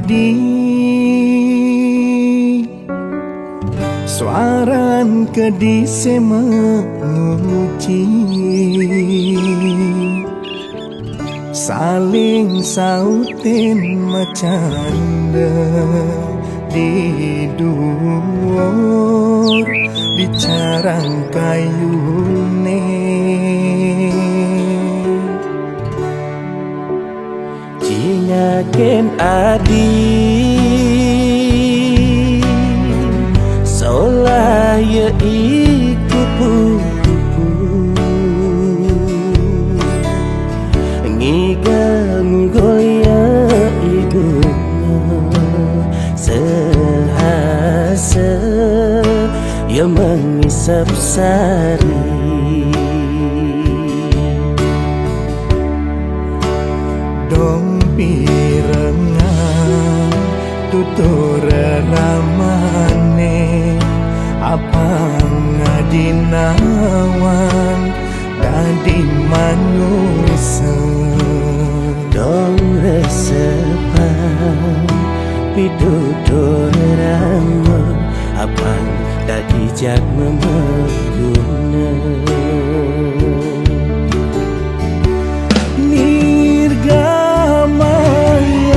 adi suaran kedise menguji saling sautin macanda di dhuwur bicarang kayune jingaken adi seolah ya iku pupu ngigang goya ibu sehasa ya mengisap sari dong pirengan tutur ramane apa ngadinawan dadi manusia dong resepan pitutur rama apa dadi jak memeguna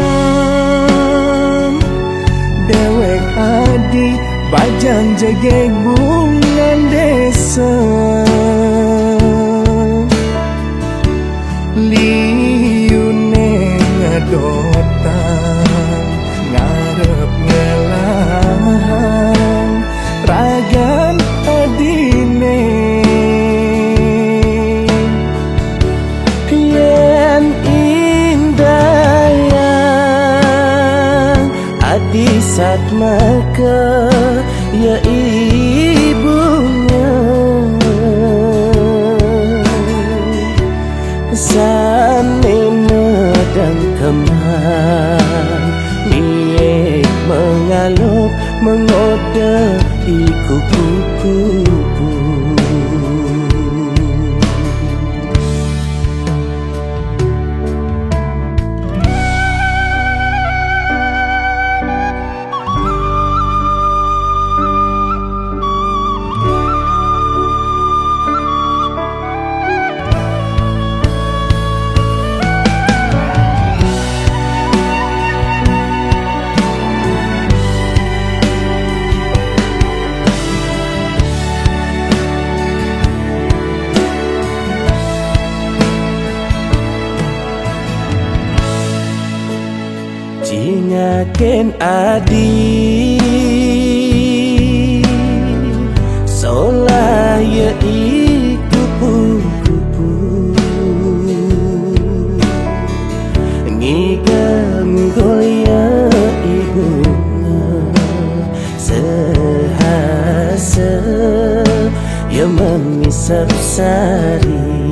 nirgamayang dewek adi bajang jegeg bungan desa liune ngadotan ngarep ngelang ragan adine yen indah yang adi saat maka ya ibunya sane medang kemang miek mengaluk mengoda iku kuku-kuku jingaken adi seolah ya iku pupu ngigang goya ibu sehasa ya mengisap sari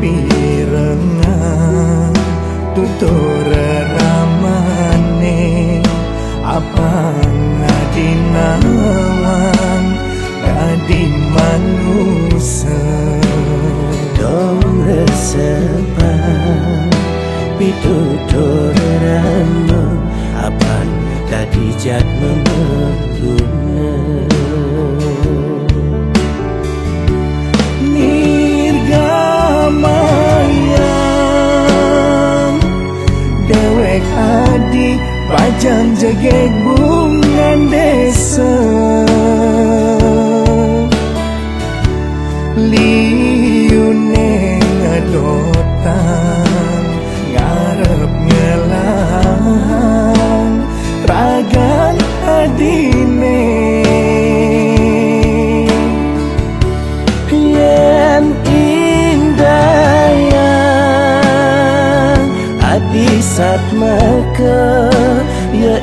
pirengan tutur ramane apa ngadinawan dadi manusia dong resepan pitutur rama apa dadi jak memeguna adi bajang jegeg bungan desa liune ngadotan ngarep ngelang ragan adine yen indah yang adi saat maka ya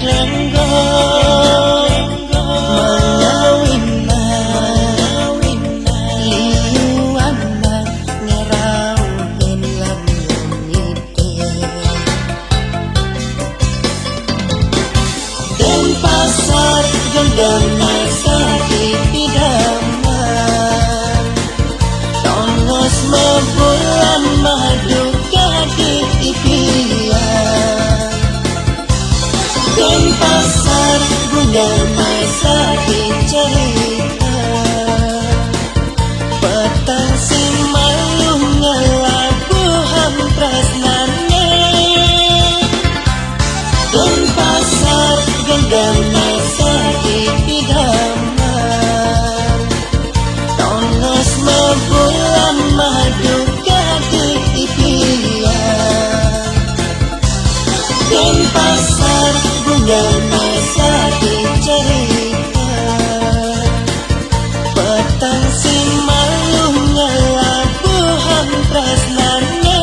lenggong mengawinna liuanna ngerauhin langit dan pasar gendang sakit idaman tongos mebulan madu kaki ipian dan pasar gendang sakit cerita petang si malu ngelabuhan prasnane dan pasar gendang sakit idaman tongos mebulan madu kaki ipian dan pasar bunga sakit cerita petang si malu ngelabuhan prasnane.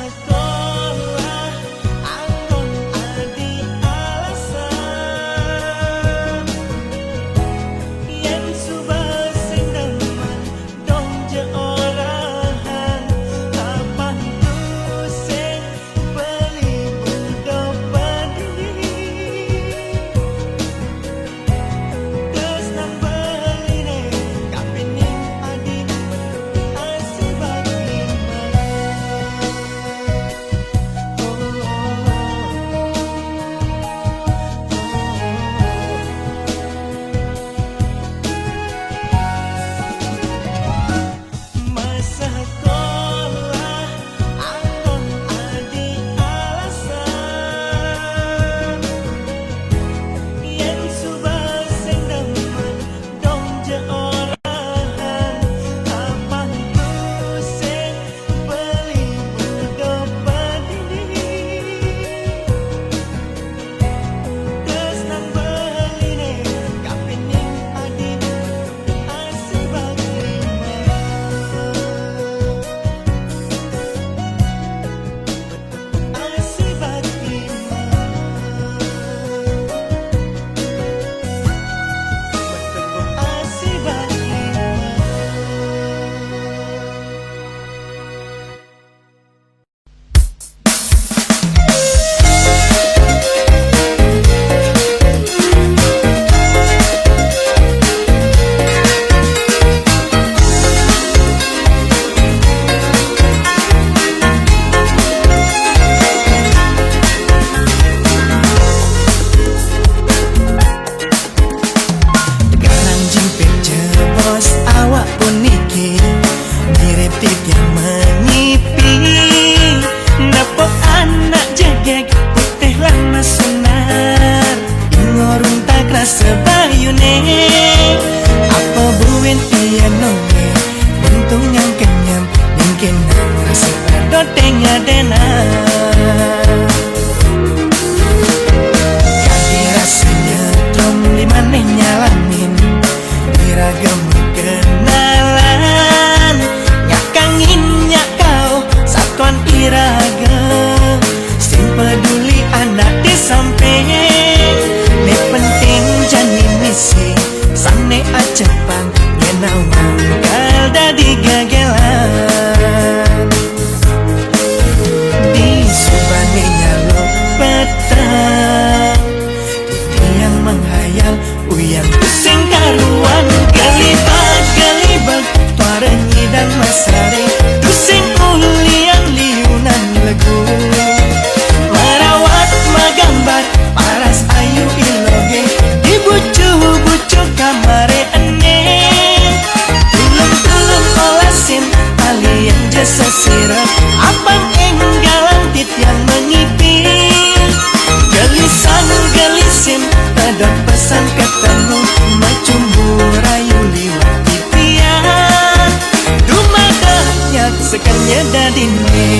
sekolah anggon adi alasan yen subah sing demen dong je orahan kapan tu sing beli budo peduli terus nang beline kapining adi asibak masa sekolah anggon adi alasan yen subah sing demen dong je orahan kapan tu sing beli budo peduli terus nang beline kapining adi asibak asibak asibak Garang jimpit jebos awak puniki direpit yang menipi nepok anak jegek putih lama sunar ngorung tak rasa bayune apa buin iya nonge bentung yang kenyam mungkin rasa dotengnya denar kaki rasanya trom di maneh nyalamin diragam kenalan nyakangin kau satuan iraga sing peduli anak di samping ne penting jani misi sane acepang nyenawang kalda digagelan di subane nyalok petang yang menghayal uyang pusing karuan gelibak tuarenyi dan masare tusing ulian liunan legu merawat magambar paras ayu iloge dibucu-bucu kamare ene tulung-tulung olasin alien jasa sirap abang enggalan tit yang mengipi gelisan gelisin pedot pesan ketemu macumbu rayu liwat tipian dumadahnya sekarnya dadine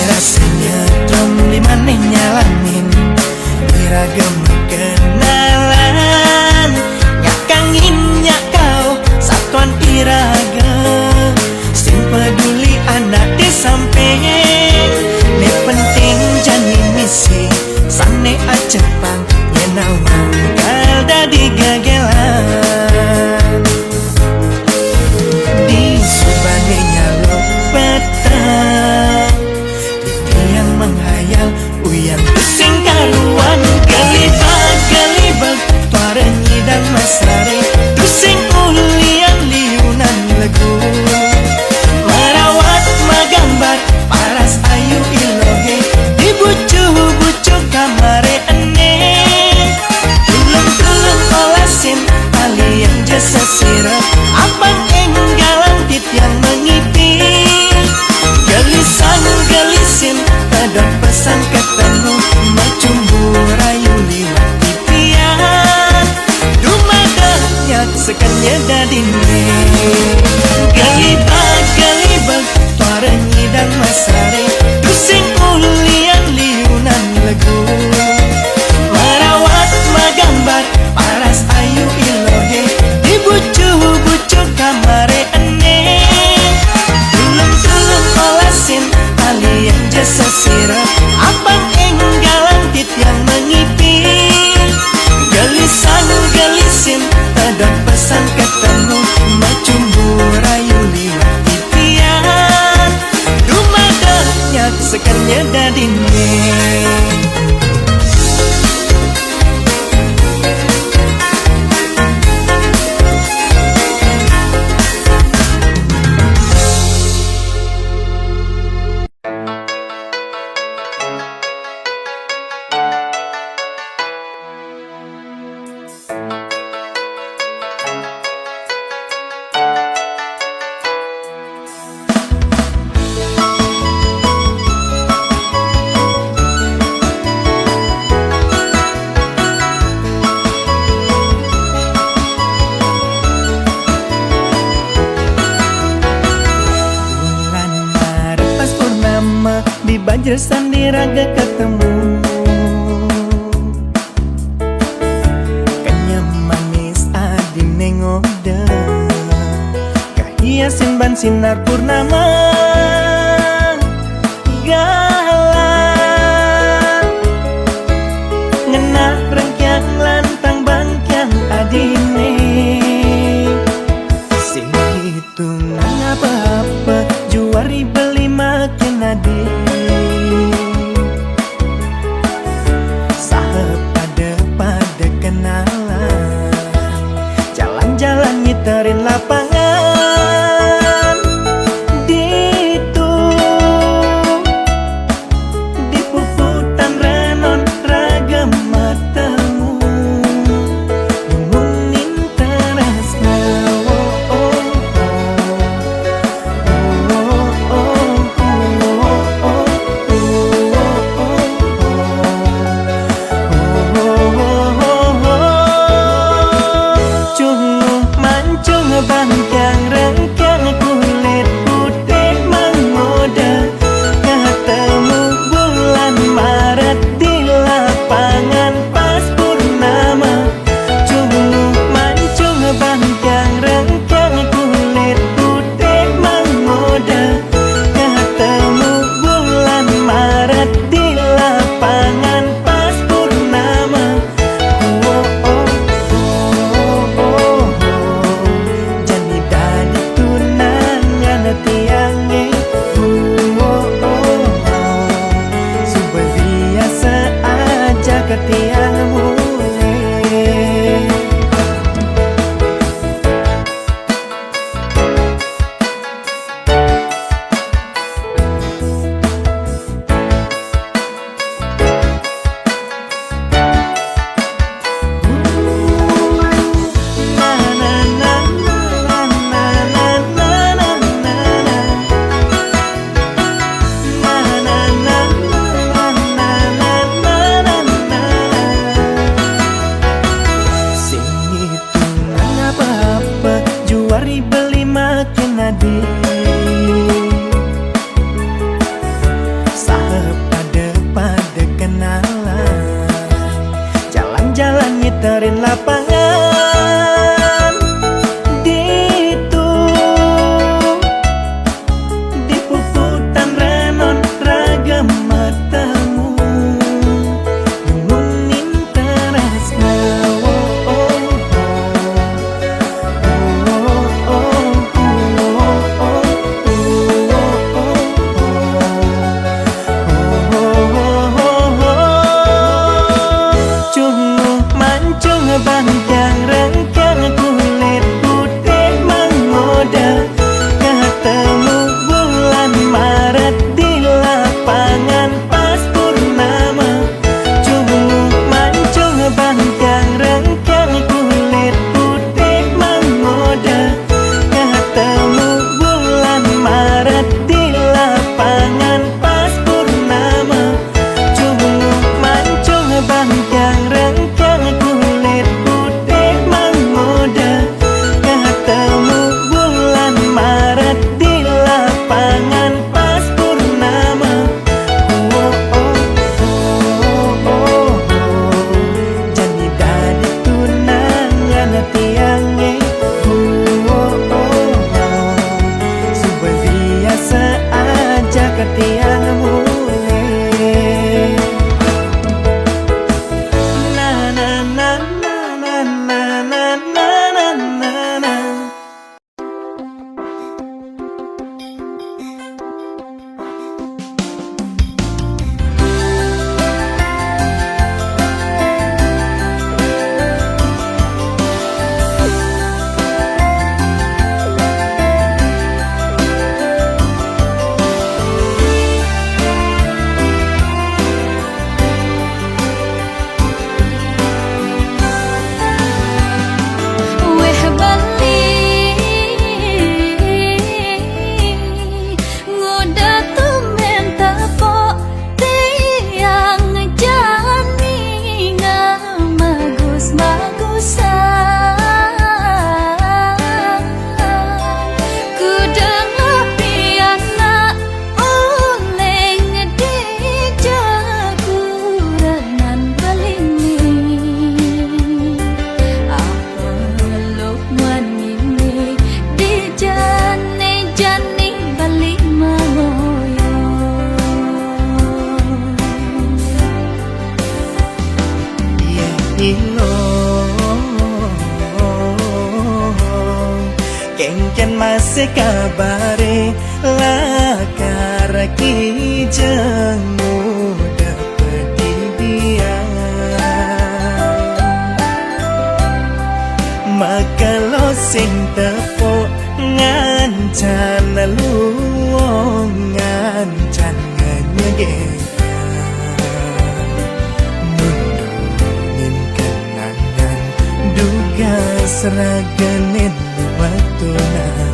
rasanya trom di maneh nyalamin diragam kenalan nyakangin kau satuan iraga sing peduli anak di samping ne penting jani misi sane acepang nyenawang kalda digagelan di subane nyalok petang yang menghayal uyang pusing karuan gelibak tuarenyi dan masare tusing ulian liunan legu merawat magambar paras ayu iloge dibucu-bucu kamare ene tulung-tulung olasin alien jasa sirap abang enggalan tit yang mengipi gelisan gelisin pedot pesan ketemu macumbu rayu liwat tipian dumadahnya sekannya dadine. Galibag tuarenyi dan masare tusing ulian liunan lagu merawat magambar paras ayu ilohe di bucu kamare ene tulung olasin kalian jasa sirap abang enggalan yang mengipi galisin ada pesan ketemu macumbu rayu liwat tipian dumadanya sekannya dadine. Di Banjar Sandiraga ketemu kenyam manis adi nengoda kahiasin ban sinar purnama galan ngenah rengkyang lantang bangkyang adine hitungan apa-apa juari beli makin adik pada kenalan jalan-jalan nyiterin lapangan di puputan renon ragam matamu ngumunin terasna Bang Kengken masih kabare lakara kijengmu dapet dia. Maka lo sing tepuk ngancan luwong ngancan ngegekan nundungin kenangan duga seraganin waktu nangan.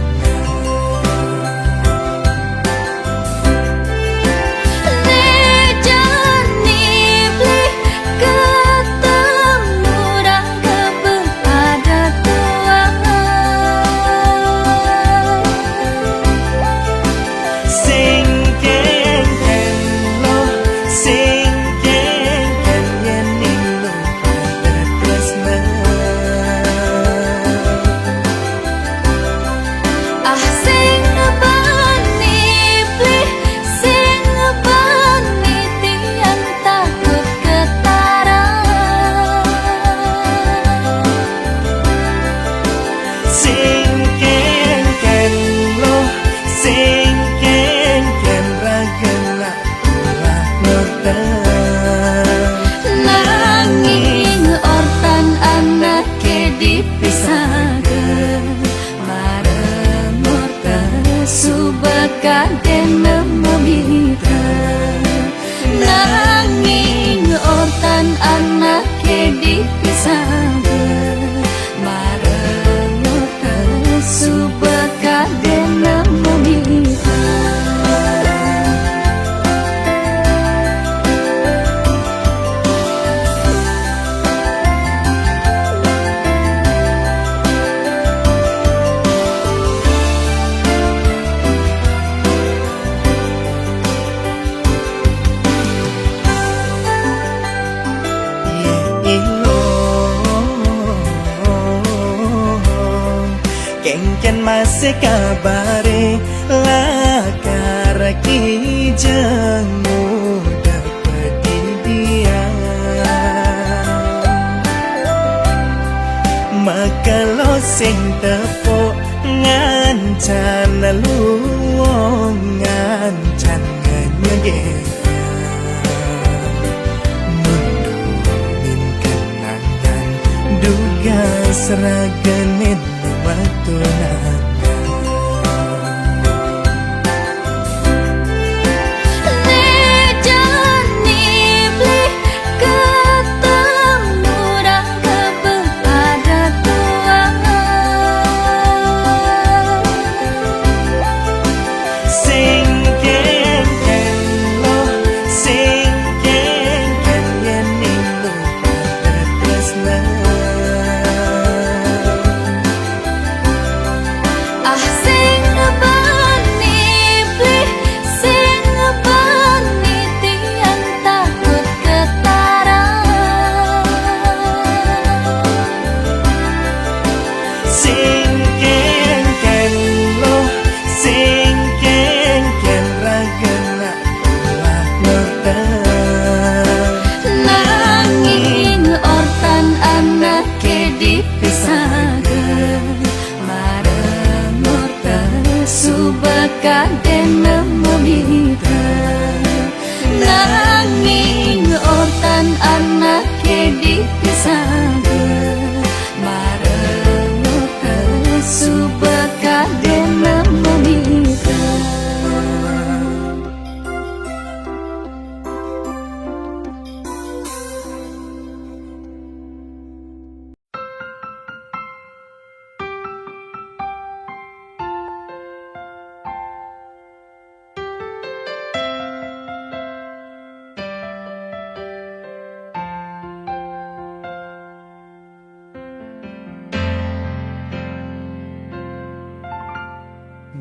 Kengken masih kabare lakara kijengmu dapet dia. Maka lo sing tepuk ngancan luwong ngancan ngegekan nundungin kenangan duga seraganin waktu nangan.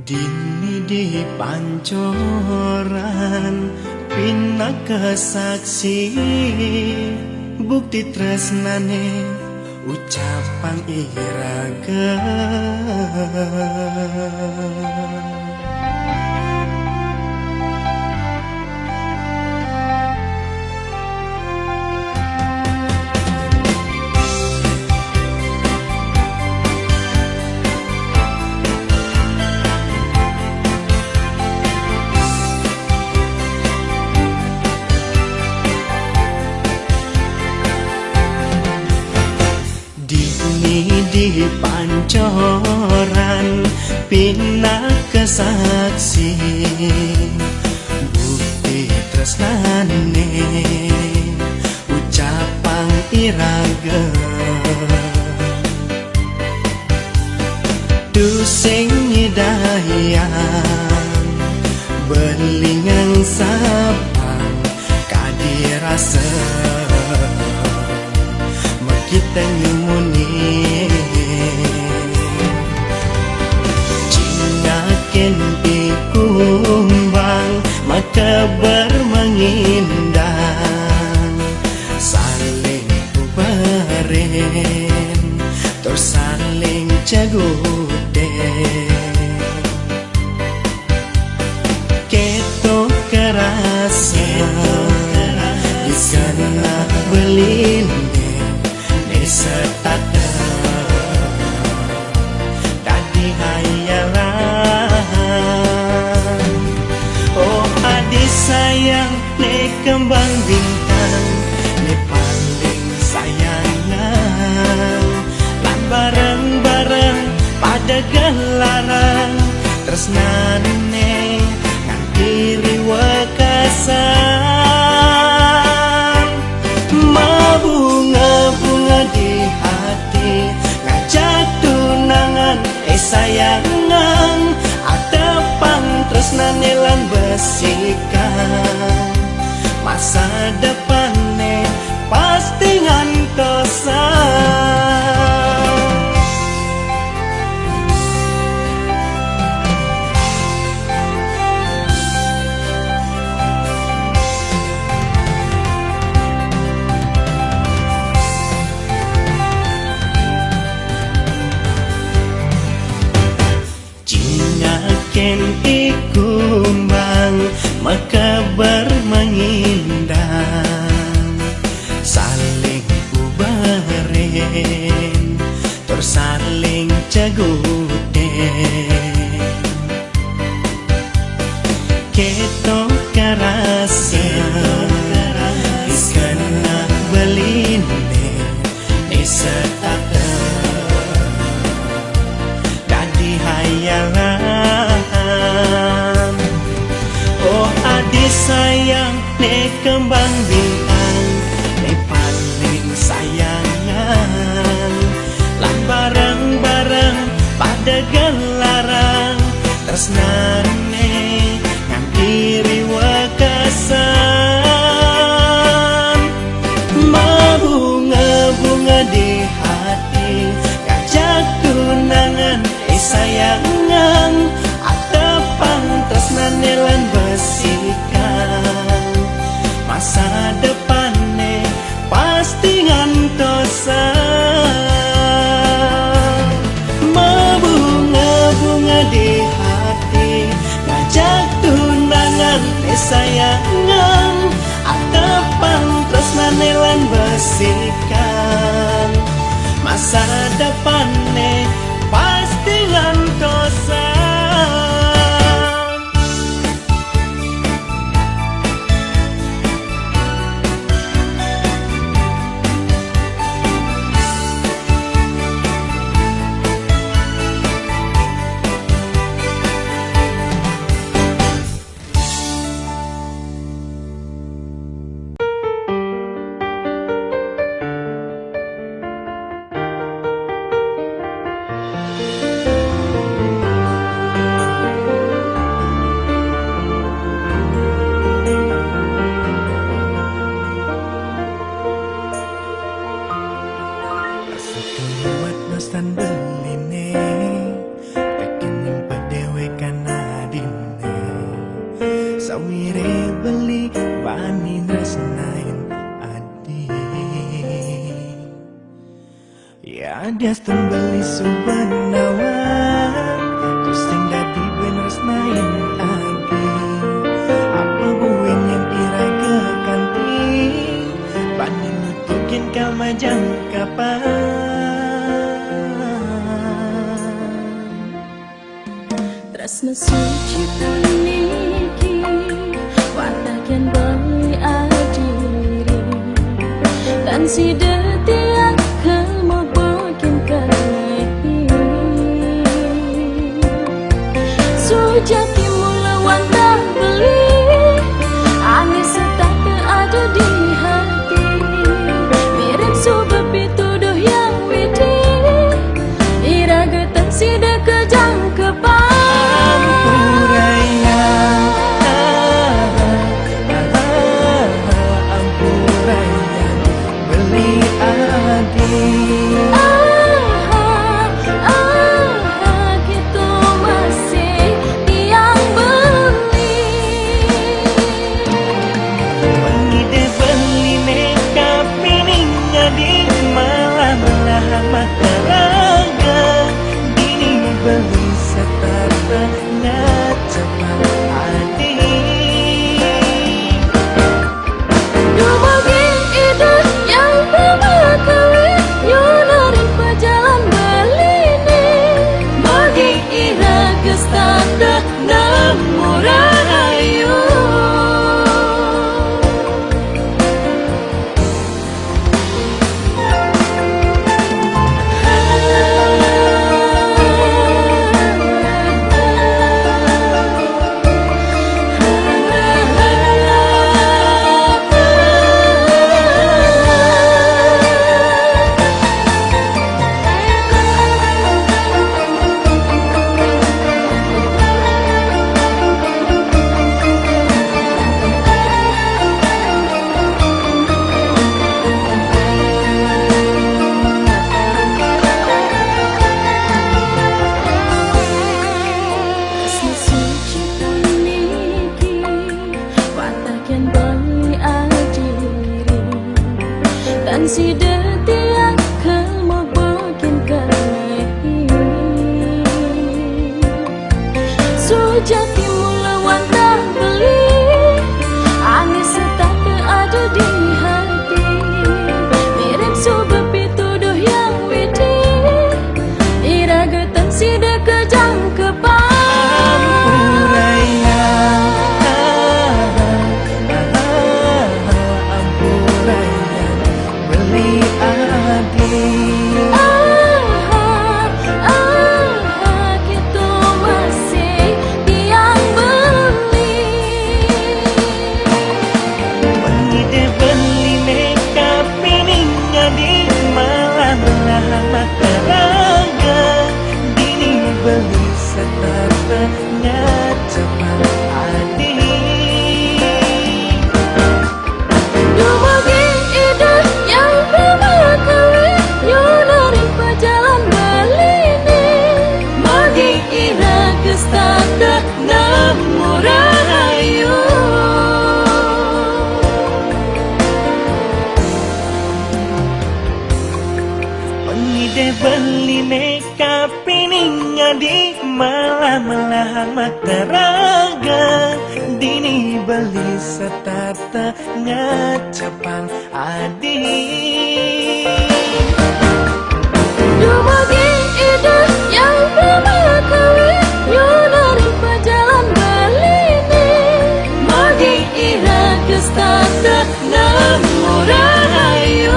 Dini di pancoran pinaka saksi bukti tresnane ucapan iraga. pina kesaksi bukti tresnane ucapang iraga dusing hidayang belingang sabang kadirasa kita ngumuni cingaken dikumbang maka bermengindang saling ubaren terus saling cagude keto kerasa disana beline setata tadi hayalan oh adik sayang ne kembang bintang ne paling sayangan lan bareng-bareng pada gelaran tresnane nganti wekasan bunga-bunga di hati ngajak tunangan sayangan atepang tresnane lan besikan masa depanne pasti ngantosan ken ikumbang maka bermengindang saling ubaren terus saling cagude keto karasa iskana beline setata dadi hayalan oh adik sayang ne kembang bintang ne paling sayangan lan bareng-bareng pada gelaran tresnane nganti wekasan bunga-bunga di hati ngajak tunangan sayangan atepang tresnane lan besikan masa depanne pasti ngantosan bunga-bunga di hati ngajak tunangan sayangan atepang tresnane lan besikan masa depanne pasti ngantosan Dastan beli subanawan terus sing dadi benes main agi apa buen yang iraga kanti bani nutukin kamajang kapan tresna suci puniki watakian beli adiri dan si detiak kamu Sujati mula wantah beli Angin setak ada di hati Mirip subah pituduh yang widi Iraga tak sida kejang kepala Ampuraya Ampuraya beli adik gitu masih tiang beli Mengide beli makeup pininga di malam belahan mata raga Dini beli setata ngacepat adik Dumagi ide yang bermakali Yunarin pejalan belini Bagi ira gestanda namurayu Tresna suci puniki Watakian bali adiri Dan si detiak kelmo bokin kalehi Sujati mula wantah beli Angin setak ada di hati Mirip subah pituduh yang widi Iraga tak sida kejang kepala Ampuraya Ampuraya beli adik gitu masih tiang beli Mengide beli makeup pininga di malam belahan mata raga Dini beli setata ngacepat adik Dumagi ide yang bermakali Yunarin pejalan belini Bagi ira gestanda namurayu Mengide beli makeup pininga di malam belahan mata raga Dini beli setata ngacepan adik Dumagi ide yang bermakali Yunarin pejalan belini Bagi ira gestanda namurayu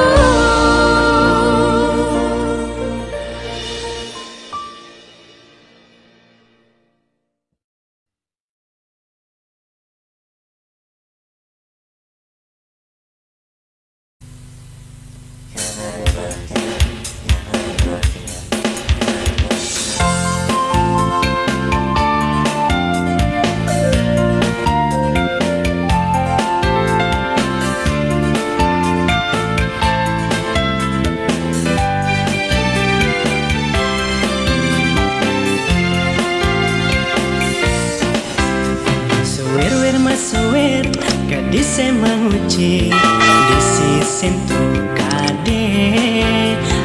Suwer masuwer kadise menguci disi sentuh kade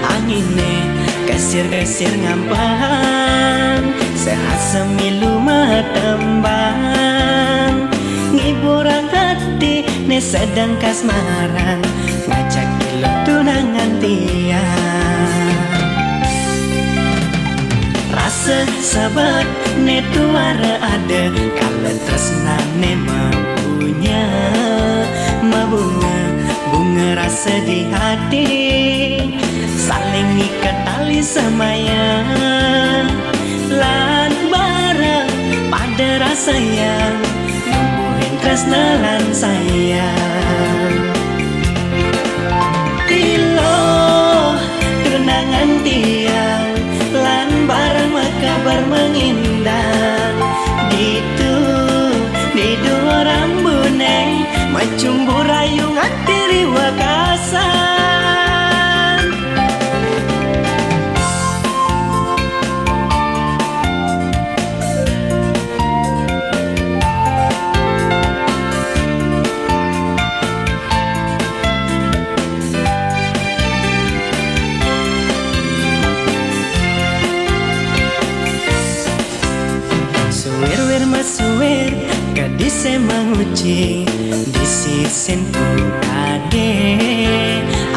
angine kasir ngampahan sehat semilu matembang ngiburang hati ne sedang kasmaran ngajak kilo tunangan tiang rasa sahabat ne tuara ada kalau tresna ne mampunya bunga rasa di hati saling ikat tali semaya lan bareng pada sayang numbuhin tresna lan sayang. Tilo tunangan tiang lan bareng makabar mengindang gitu di dua rambune macumbu rayungan tiri wakasan. Suwer masuwer kadise manguci disisen pun ade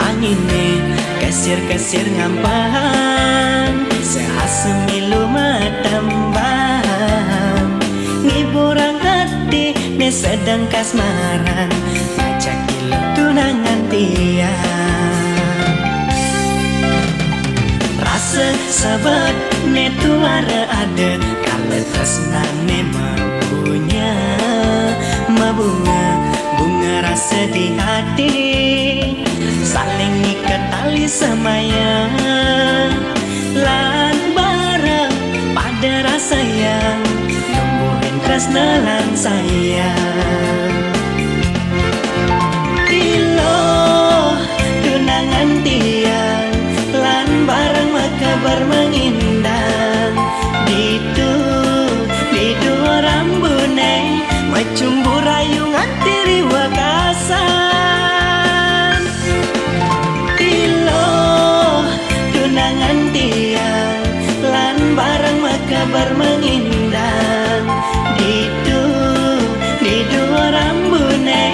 angine kasir ngampahan seasemilu matambahan ngiburang hati ne sedang kasmaran baca kilo tunangan tiang rasa sahabat ne tuara ada kalau tresnane mabunya mabunga bunga rasa di hati saling ikat tali semayang lan bareng pada rasa yang tumbuhin tresna lan sayang. Tilo tunangan tiang lan bareng makabar mengindang gitu di dua rambune macumbu rayungan tiri wakasan. Tilo tunangan tiang lan bareng makabar mengindang gitu di dua rambune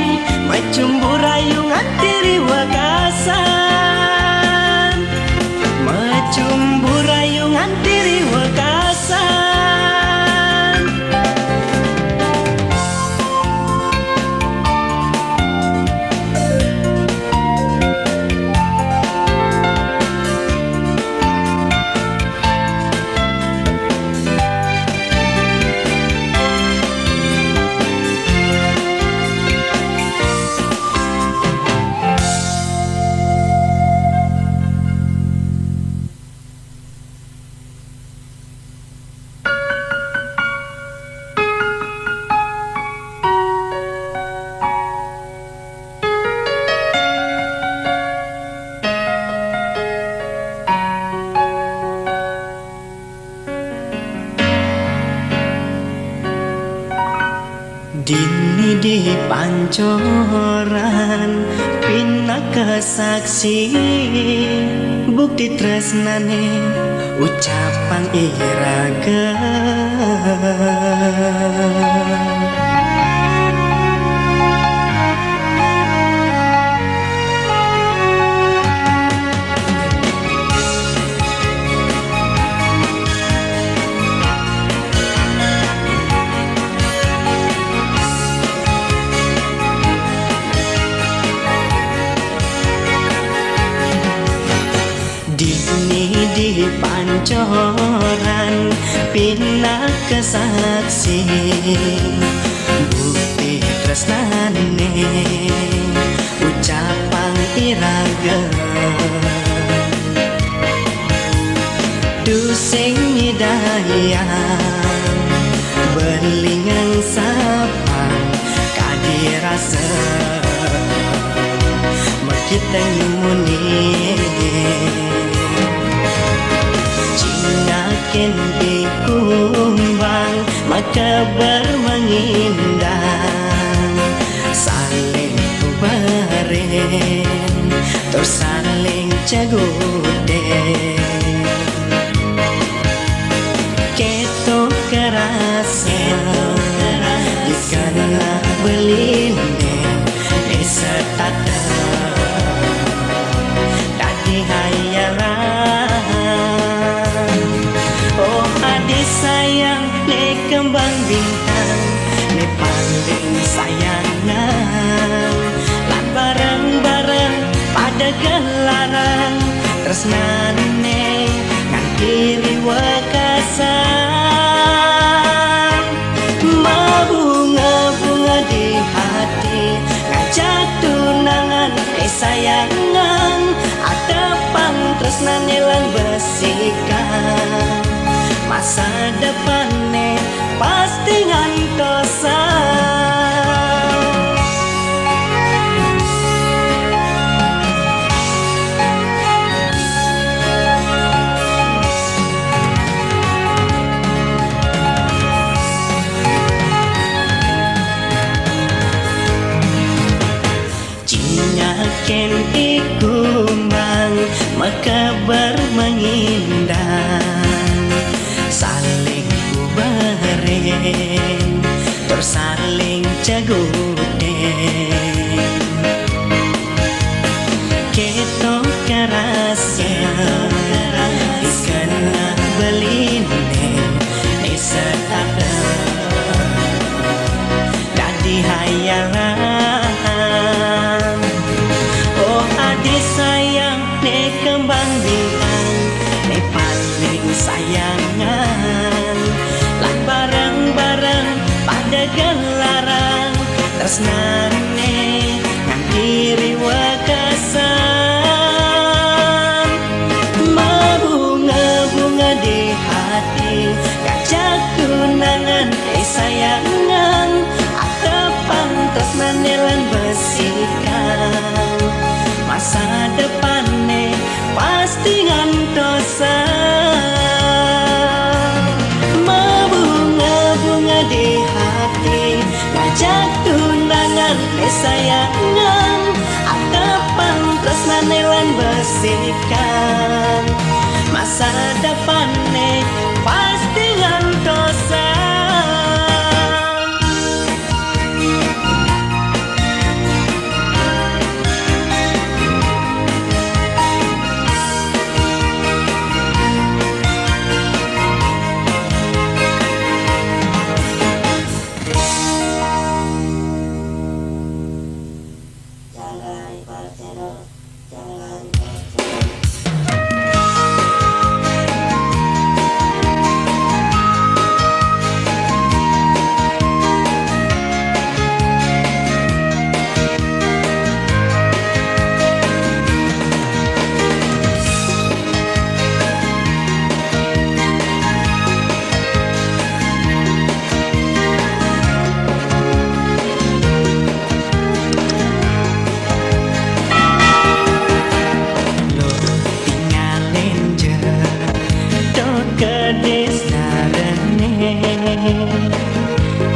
macumbu rayungan tiri wakasan. Macumbu rayungan tiri wakasan. Dini di pancoran pinaka saksi bukti tresnane ucapan iraga. Dini di pancoran pinaka saksi bukti tresnane ucapan iraga. Dusing nyidayang belingan sapang kadirasa kita nyumuni Cinakin di kumbang maka bermengindang saling kubarin terus saling cagude keto kerasa jikalah beline esa tata tadi hayalan. Oh adik sayang ne kembang bintang ne paling sayangan lan bareng-bareng pada gelaran tresnane nganti wakasan. masa depannya pasti ngantosan. Ken ikumbang makabar mengindang saling ubareng tersaling cagudeng keto karasa ikana beline nisa ada dadi hayalan. Oh adik sayang ne kembang bintang ne paling sayangan lan bareng-bareng pada gelaran tresnane ngantiri wakasan mabunga-bunga di hati ngajak tunangan sayangan akapan tresnane lan besikan masa depannya pasti ngantosan. Mabunga-bunga di hati ngajak tunangan sayangan akapan tresnane lan besikan masa depannya pasti ngantosan.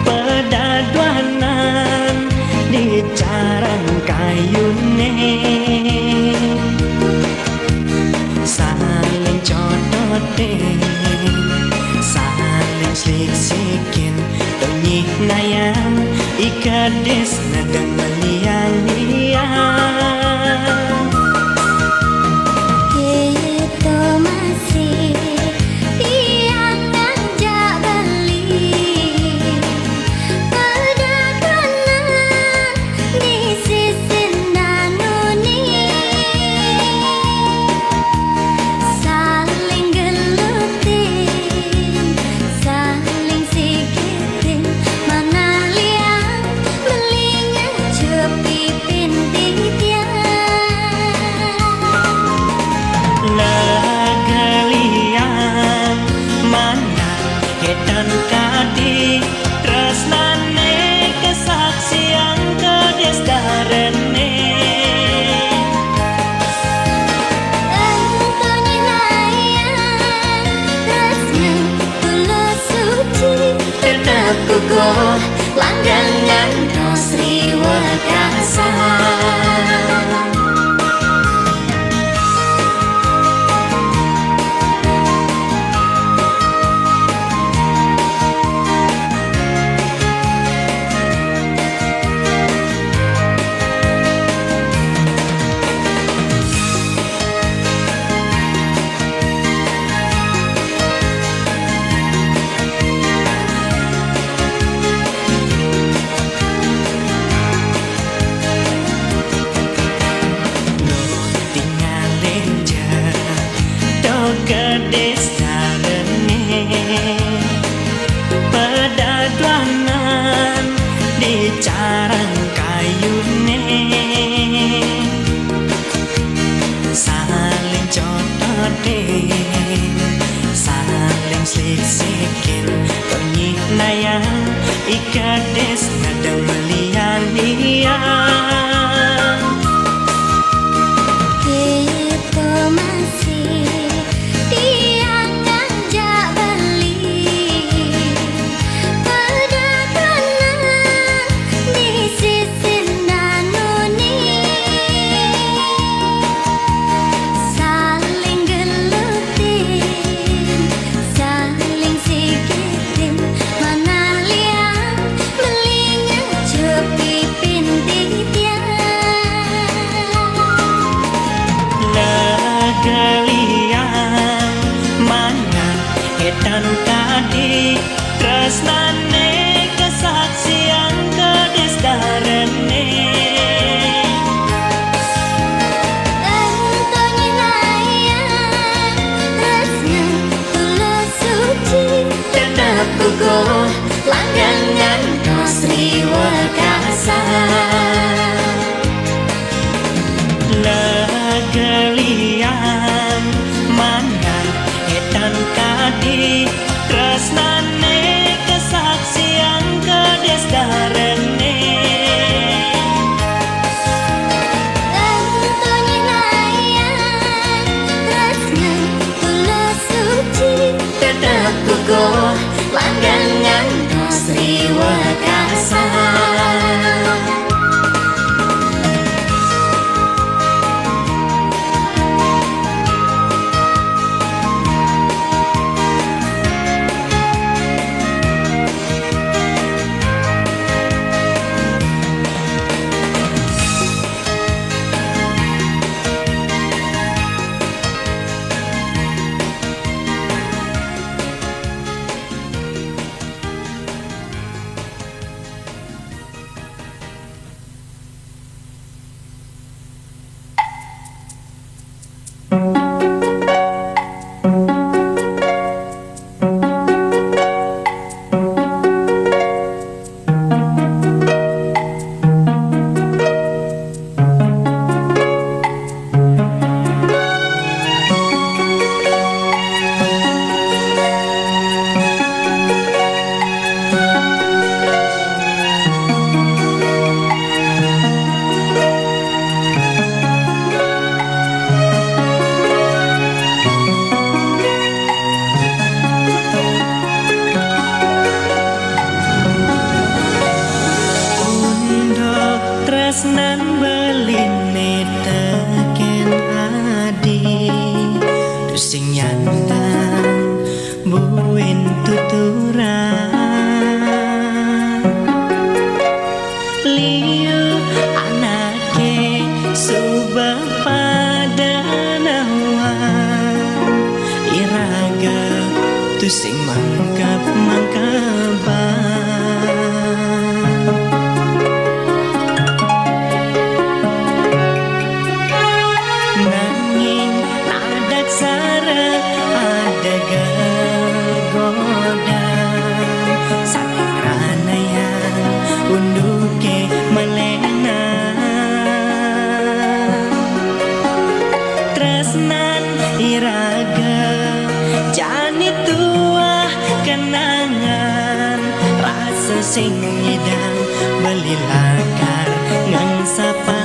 Pedaduanan di carang kayune saling codotin saling slik-slikin donyi nayan ikades nadang melian-lian Itu masih tiang ngajak beli pedagangan di sisi nanuni saling gelutin saling sikitin mana liang belinya cepi pintitian Lagalian mana hedan kadi tresnane kesaksian kades darene Entoni layan tresna tulus suci tetap kukuh langgangan Sri Wakasa kades nada melian-lian. Kita masih diakan jak beli Pedakanan di sisi danuni Saling gelutin, saling sikitin Mana liang melingat cepi pintitian Legelian mana edan kadi tresnane kesaksian kades darene. Tentunya layang Resna tulus suci Tetap kukuh Langgangan Sri Wakasa Legelian mana edan kadi tresnane kesaksian kades darene. Tentunya layang Resna tulus suci Tetap kukuh Langgangan Sri Wakasa tresnan beline teken adi sing nyandang buin tuturan liu anake subah padanawan iraga tu sing mangkap-mangkapan nanging nadak sara ada gegoda saking ranayan unduke melena tresnan iraga jani tuah kenangan rasa sing ngidang belilakar ngang sapa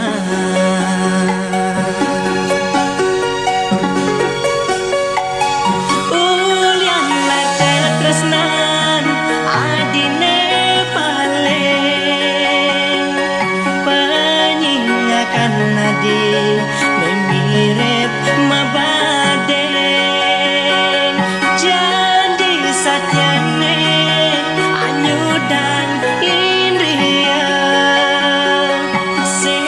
ulian lada tresnan adine paling penyingakan nadi memirip mabadeng jadi satyane anyu dan indria sing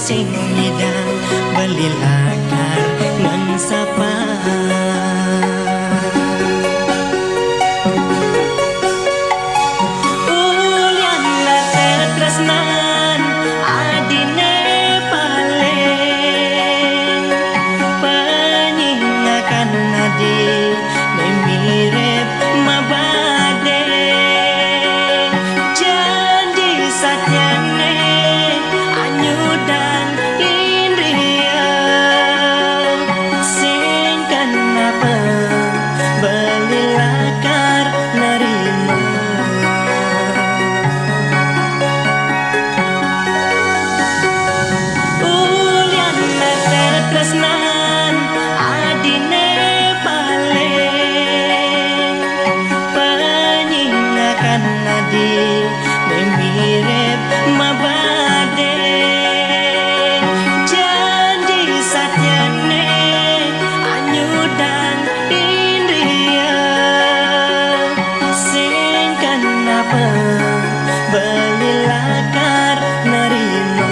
sing ngidang beli lakar ngan sapa. Ulian late tresnan adine paling penyingakan nadi ne mirip mabade janji satyane anyudan indria sing kenapa beli lakar nerima. Ulian late tresnan adine paling penyingakan nadi ne mirip mabade janji satyane anyudan indria sing kenapa beli lakar nerima.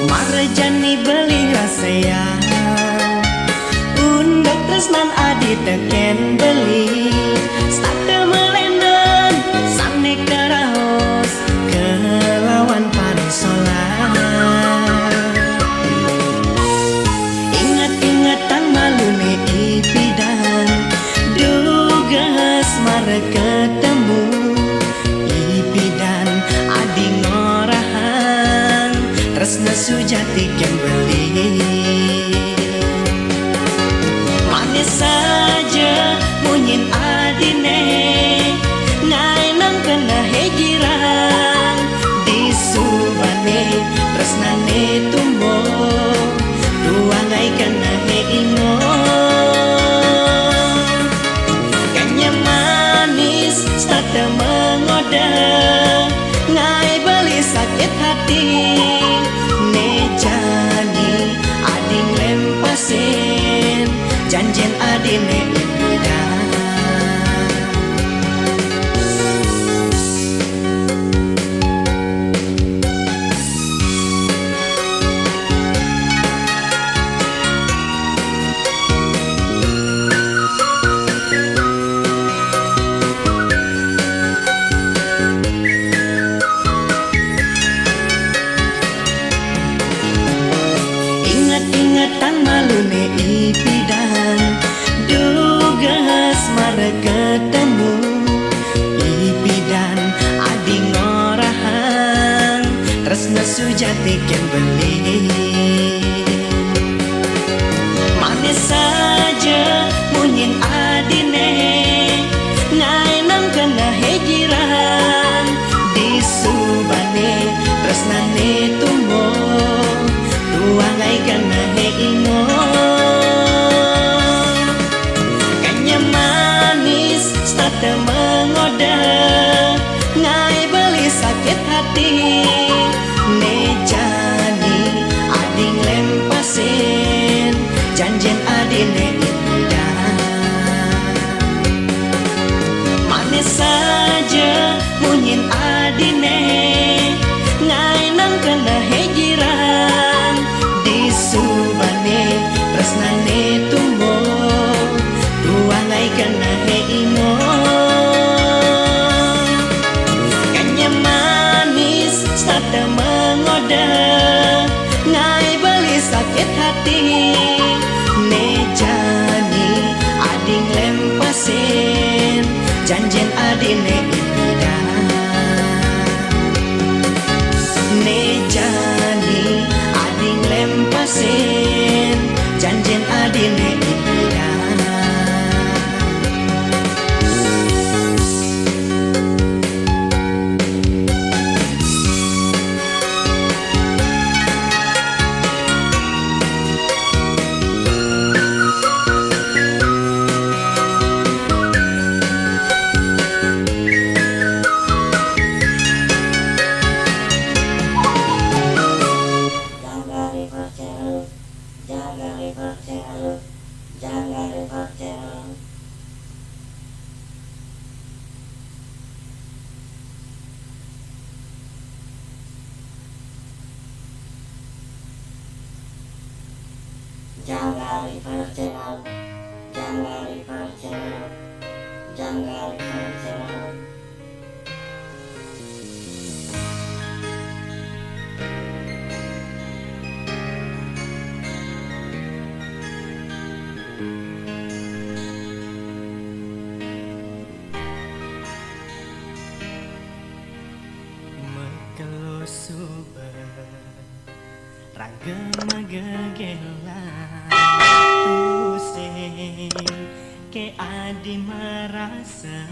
Marjani beli rasaya undang tresnan adi teken beli starte melendem sane karaos kelawan parisola. Ingat-ingatan malune ipidan dugas mare ketemu ipidan adi ngorahan tresna sujati kembali. Manis saja munyin adine ngai nang kena hejiran di subane tresnane tumbo dua ngai kena heingo kanya manis starte mengoda ngai beli sakit hati ne jani ading lempasin janjen adine indah. Ingat-ingatan malune ipidan dugas mare ketemu ipidan adi ngorahan tresna sujati kembali. Manis saja munyin adine ngai nang kena hejiran di subane tresnane tumbo dua ngai kena heingo kanya manis starte mengoda ngai beli sakit hati ne jani ading lempasin janjen adine indah. Manis saja munyin adine ngai nang kena hejiran di subane tresnane tumbo dua ngai kena heingo kanya manis starte mengoda ngai beli sakit hati ne jani ading lempasin janjen adine indah. Mekelo suber Raga magagelan Tusing ke adi merasa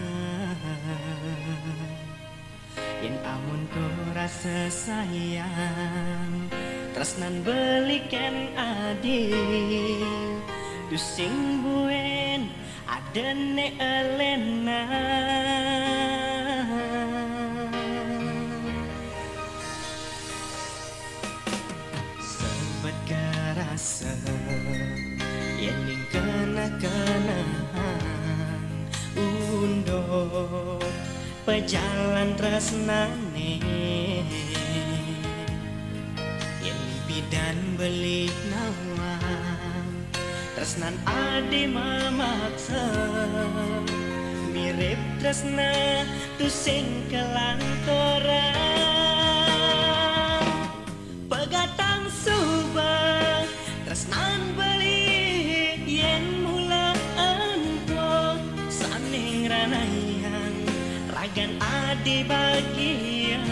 Yen amun ku rasa sayang Tresnan belikan adil Tusing buen adene elena Sempat kerasa Yening kena-kenaan Undo Pejalan tresnane Yen bidan belik nawang Tresnan ade mamaksa Mirip tresna tusing kelantoran Pegatang subah tresnan beli yen mula anto saning ranaian ragan adi bagian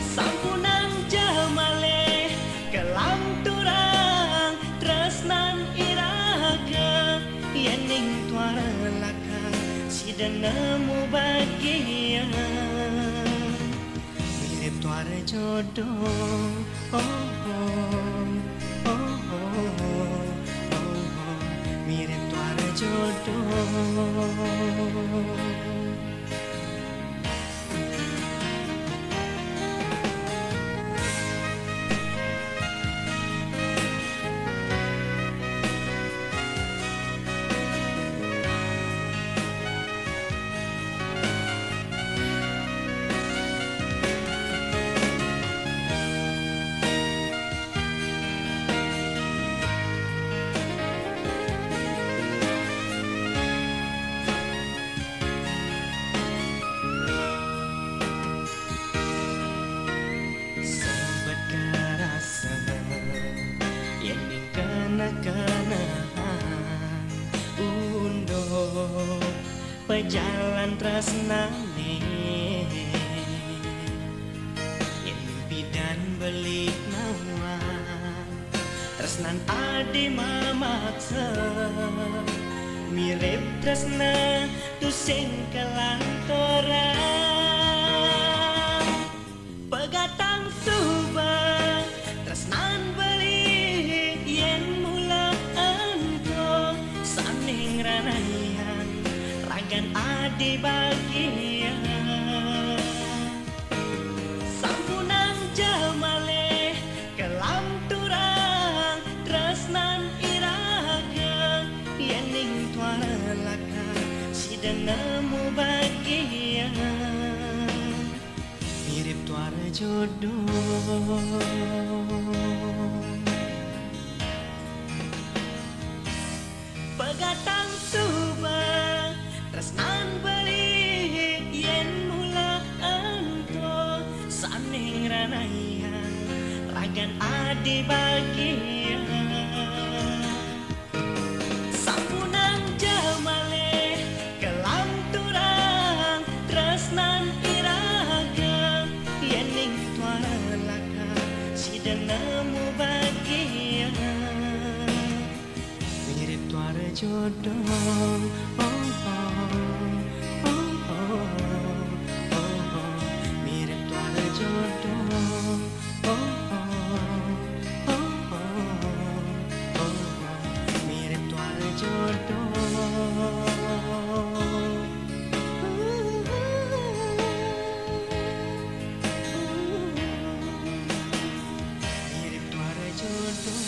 sampunang jamale kelam turang tresnan iraga yening tuara laka sidenemu bagian mirip tuara jodoh oh, oh, oh, oh, oh, mirip tuara jodoh Sempat kerasa Yening kena-kenaan Undo Pejalan tresnane Yen bidan belik nawang Tresnan ade mamaksa Mirip tresna tusing kelantoran Pegatang subah tresnan beli yen mula anto saning ranaian ragan adi bagian sampunang jamale kelam turang tresnan iraga yening tuara laka sidenemu bagian mirip tuara jodoh Pegatang subah tresnan beli yen mula anto saning ranaian ragan adi bagian sampunang jamale kelam turang tresnan iraga yening tuara laka sidenemu bagian mirip tuara jodoh oh, oh, oh, oh, oh, oh. Mirip tuara jodoh oh, oh, oh, oh, oh, oh. Mirip tuara jodoh mirip tuara jodoh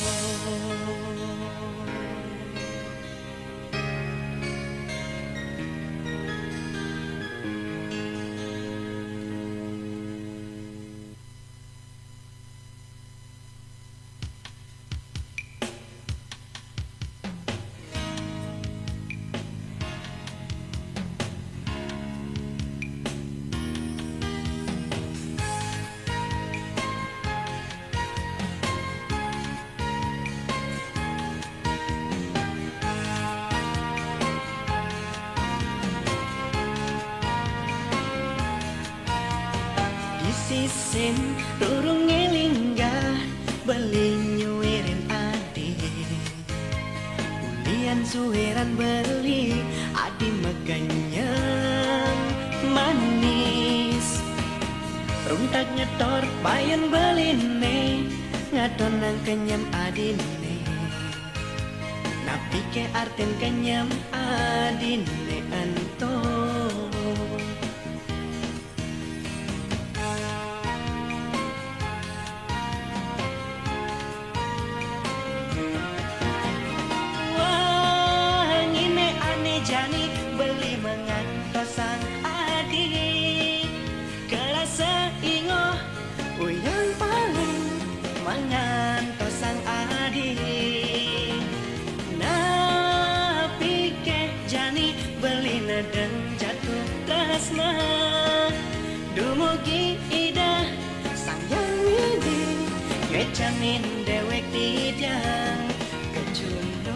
Sisin rurung ngelinggah beli nyuwirin adi ulian suheran beli adi meganyam manis runtak nyetor bayan beline ngadon nang kenyam adine napi ke arten kenyam adine anto jani beli mengantosang adik kerasa ingo uyang paling mengantosang adik napi ke jani beli nedeng jatuh tresna dumugi ida sang yang widi ngecamin dewek tidang kecundong.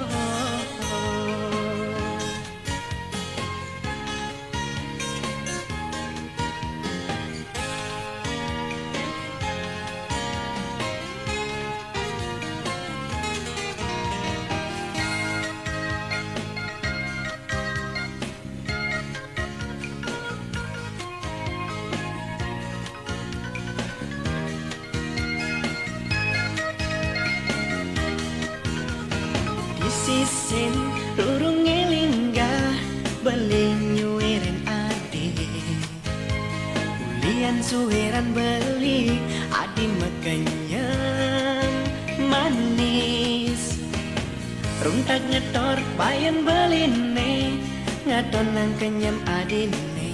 Sisin rurung ngelinggah beli nyuwirin adi ulian suheran beli adi meganyam manis runtak nyetor bayan beline ngadon nang kenyam adine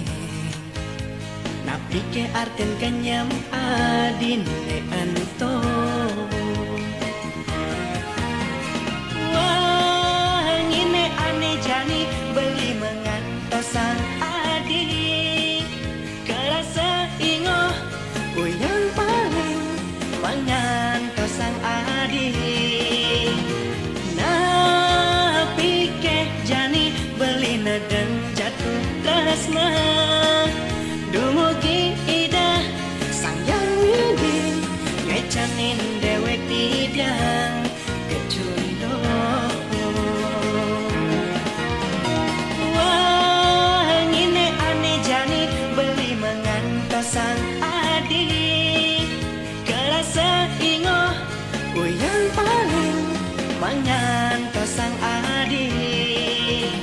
napi ke arten kenyam adine anto jani beli mengantosang adik kerasa ingo uyang paling mengantosang adik napi ke jani beli nedeng jatuh tresna dumugi ida sang yang widi ngecamin dewek tidang kecundong. Beli mengantosang adik kerasa ingo uyang paling mengantosang adik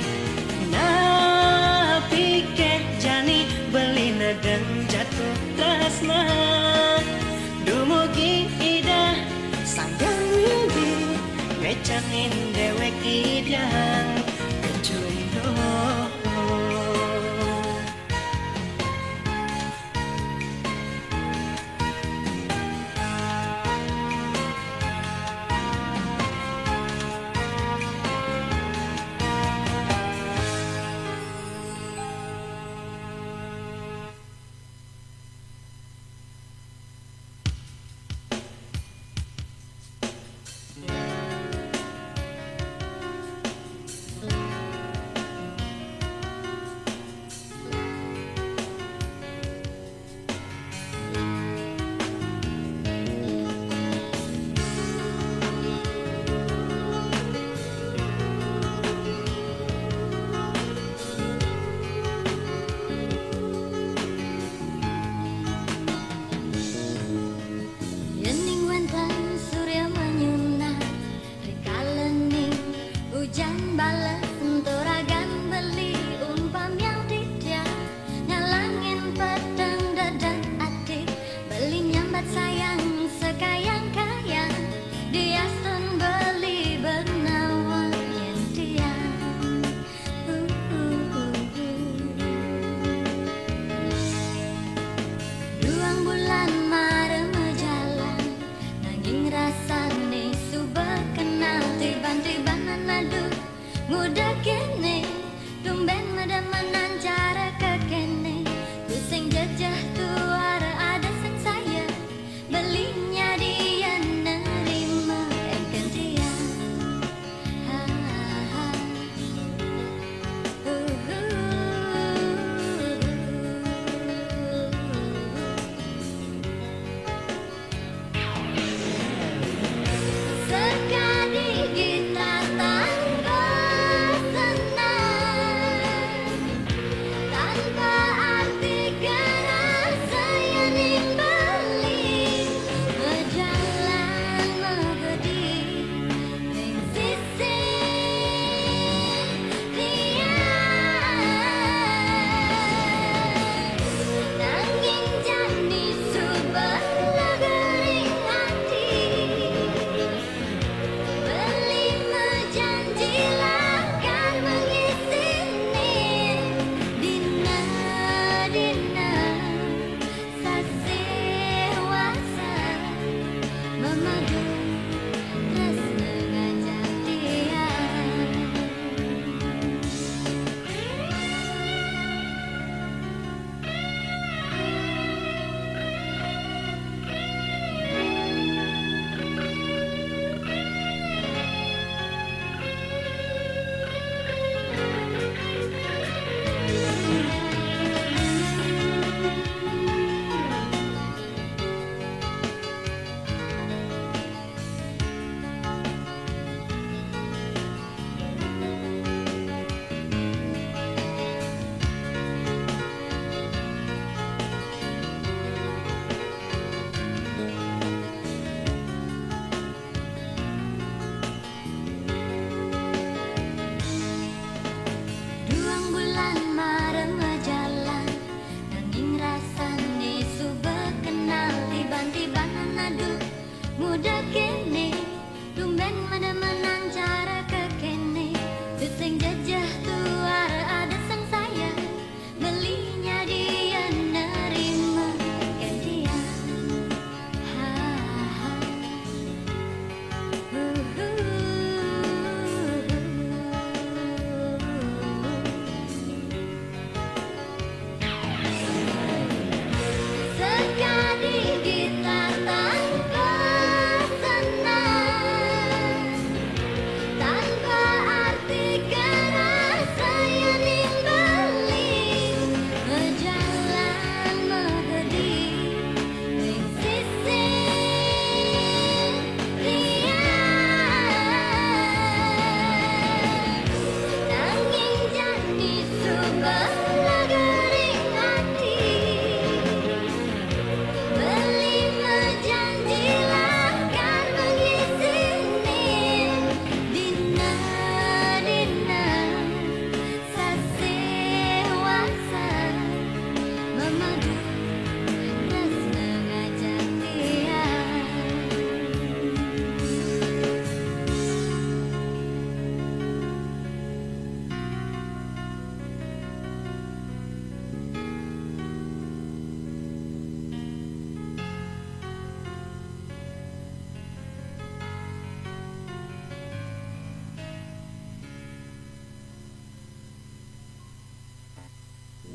napi ke jani beli nedeng jatuh tresna dumugi ida sang yang widi ngecamin dewek idang kecundong.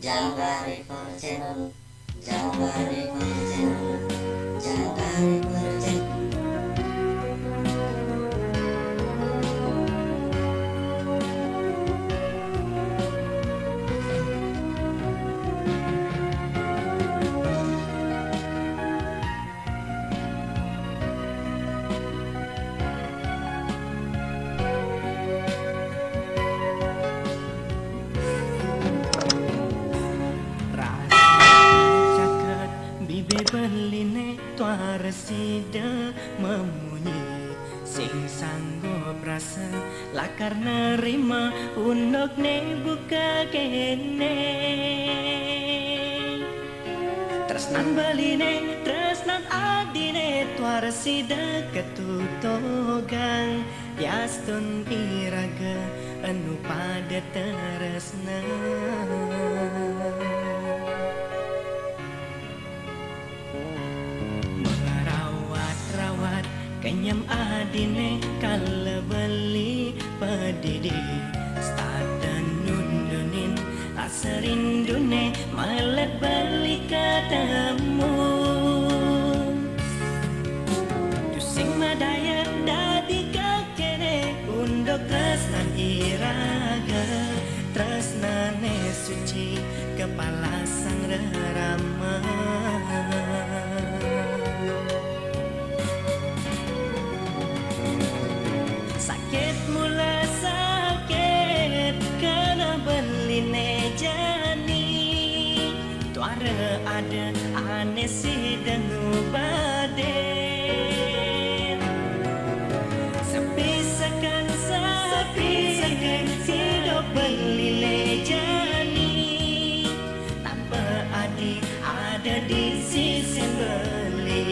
Jambari Fortune, Jambari Fortune, Jambari Fortune. Caket bibe beline tua resida memunyi sing sanggup rasa lakar nerima undok ne buka kene tresnan beline tresnan adine tua resida ketutogang yastun iraga anu pada teresna merawat-rawat kenyam adine kala beli pedidi stadan nundunin asarindune malet beli ketemu Jusing madaya dadi kakene undok tresnan iraga tresnane suci kepala sang rerama sakit mula sakit kena beline jani tuara ada aneh si dengu baden sepisakan hidup beline jani tanpa adik ada di sisi beli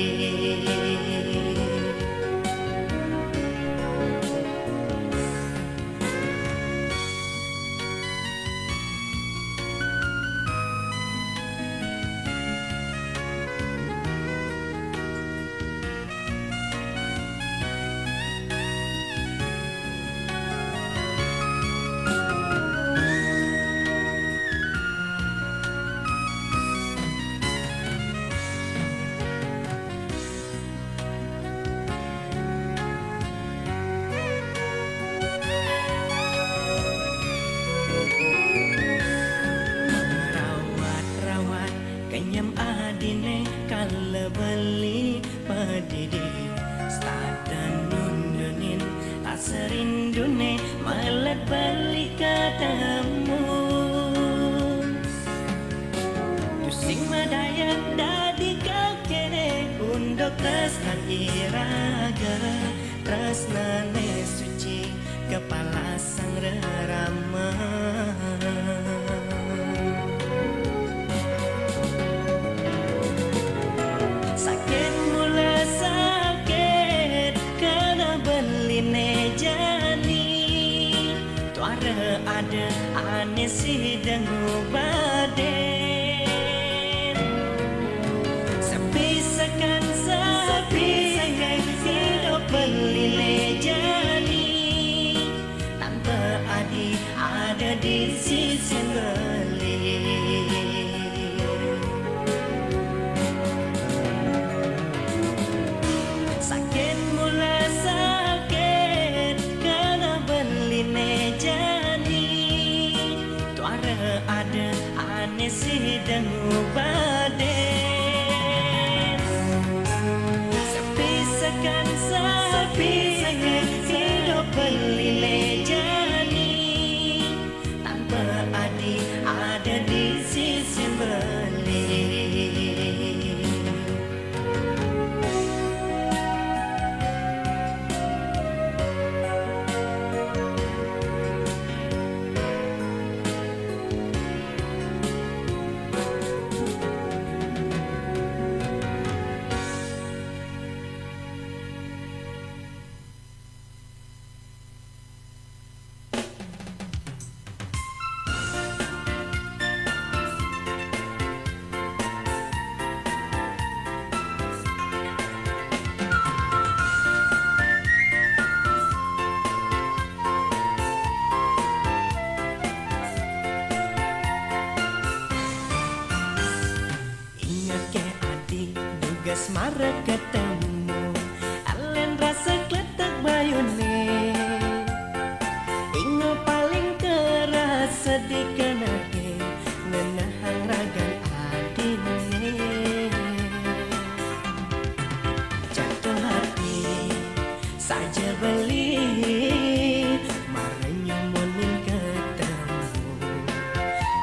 merawat-rawat kenyam adine kala beli pedidi stadan nundunin asarindune malet beli ketemu Jusing madaya dadi kakene undok tresnan iraga tresnane suci kepala sang rerama sakit mula sakit kena beline jani tuara ada aneh si dengu baden sepisakan hidup beline jani tanpa adik ada di sisi beli sakit mula sakit kena beline jani tuara ada asmara ketemu alen rasa kletak bayune ingo paling terasa di kenake menahang ragan adine jatuh hati saja beli maranyumonin ketemu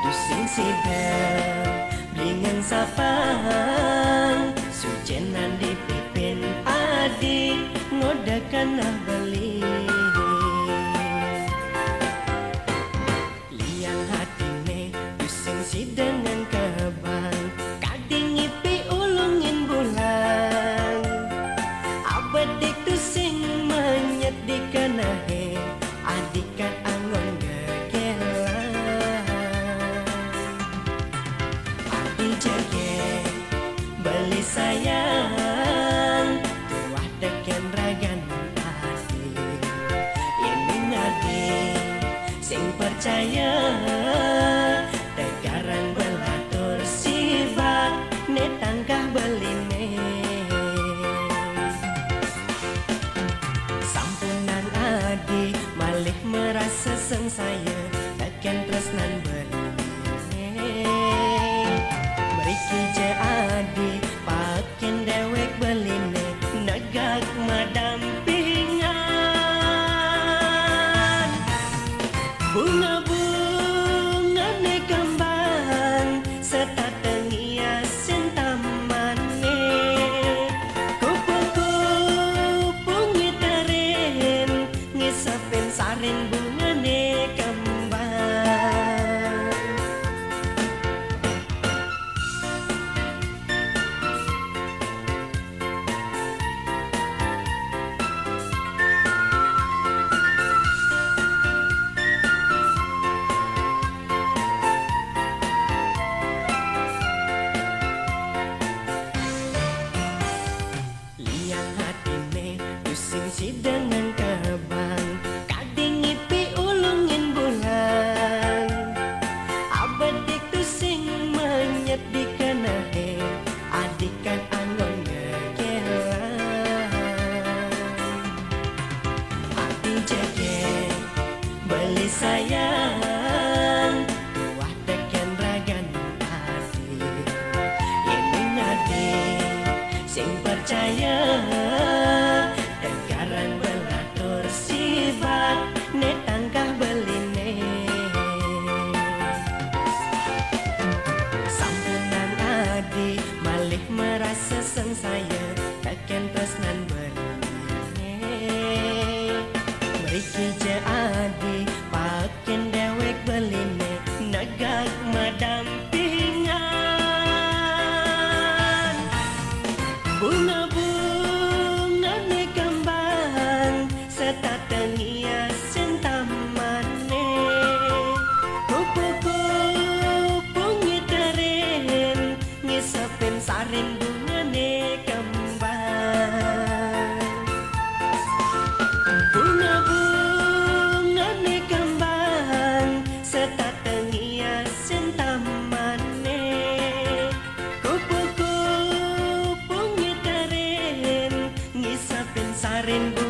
dusing sidang dengan sapang sujenan dipipin adik ngodakan beli liang hatine dusing sidang kebang kading ipi ulungin bulan abadik dusing menyet di kenahe adikan angon gegelan adi jage beli sayang tuah deken ragan adi ini ngadi sing percaya tegarang belatur sifat netangkah beline sampunan adi malih merasa sengsaya tekan tresnan beline meriki je adi pakin dewek beline negak madampingan bunga-bunga ne kembang serta tenghiasin tamannya kupu-kupu ngiterin ngisapin sarin bunga ne kembang liang hatine pusing sidangan kebang kading ipi ulungin bulan abadik tusing menyet di kenahe adikan angon gegelan adi jage beli sayang tuah deken ragan adi ini ngadi sing percaya tegaran belatur sifat netangkah beline sampunan adi malih merasa sengsaya tekan tresnan beline meriki je adi pakin dewek beline negak madampingan bunga-bunga ne kembang serta tenghiasin tamanne kupu-kupu ngiterin ngisapin sarin bunga ne kembang bunga-bunga ne kembang serta tenghiasin tamanne kupu-kupu ngiterin ngisapin sarin bunga